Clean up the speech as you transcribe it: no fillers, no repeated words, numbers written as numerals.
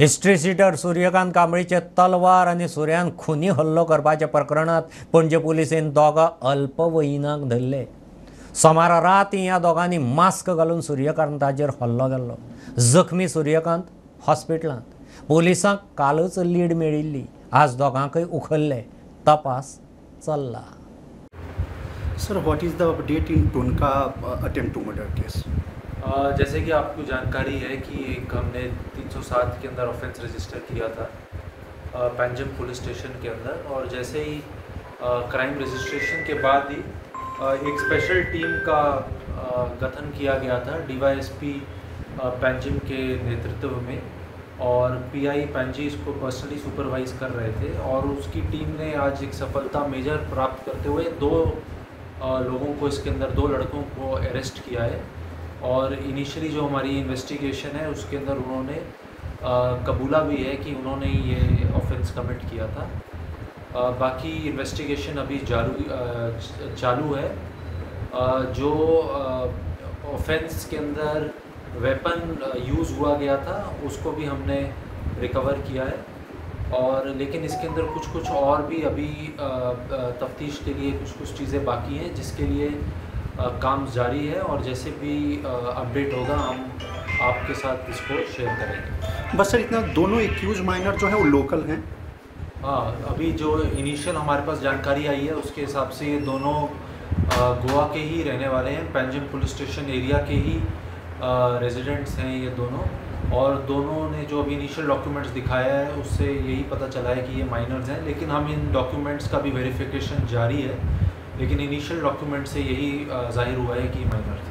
History sheeter Suryakant कांबळीचे तलवार आणि सुऱ्यान खुनी हल्लो करपाच्या प्रकरणात पणजे पुलिसेन दोगा अल्पवयीनाक धरले। सोमारा राती ह्या दोगांनी मास्क घालून सूर्यकांताचेर हल्लो केल्लो। जखमी सूर्यकांत हॉस्पिटलांत। पुलिसांक कालच लीड मेळिल्ली। आज दोगांकय उखल्ले। तपास चल्ला। Sir, what is the update in टोनका अटेम्प्ट टू मर्डर केस? जैसे कि आपको जानकारी है कि एक हमने 307 के अंदर ऑफेंस रजिस्टर किया था पैंजम पुलिस स्टेशन के अंदर, और जैसे ही क्राइम रजिस्ट्रेशन के बाद ही एक स्पेशल टीम का गठन किया गया था डीवाईएसपी पैंजम के नेतृत्व में, और पीआई पैंजी इसको पर्सनली सुपरवाइज कर रहे थे। और उसकी टीम ने आज एक सफलता मेजर प्राप्त करते हुए दो लोगों को, इसके अंदर 2 लड़कों को अरेस्ट किया है। और इनिशियली जो हमारी इन्वेस्टिगेशन है उसके अंदर उन्होंने कबूला भी है कि उन्होंने ये ऑफेंस कमिट किया था। बाकी इन्वेस्टिगेशन अभी चालू है। जो ऑफेंस के अंदर वेपन यूज़ हुआ गया था उसको भी हमने रिकवर किया है, और लेकिन इसके अंदर कुछ और भी अभी तफ्तीश के लिए कुछ चीज़ें बाकी हैं, जिसके लिए काम जारी है। और जैसे भी अपडेट होगा हम आपके साथ इसको शेयर करेंगे। बस सर, इतना दोनों एक्यूज माइनर जो है वो लोकल हैं? हाँ, अभी जो इनिशियल हमारे पास जानकारी आई है उसके हिसाब से ये दोनों गोवा के ही रहने वाले हैं। पैंजम पुलिस स्टेशन एरिया के ही रेजिडेंट्स हैं ये दोनों। और दोनों ने जो अभी इनिशियल डॉक्यूमेंट्स दिखाया है उससे यही पता चला है कि ये माइनर्स हैं, लेकिन हम इन डॉक्यूमेंट्स का भी वेरिफिकेशन जारी है। लेकिन इनिशियल डॉक्यूमेंट से यही जाहिर हुआ है कि माइनर थे।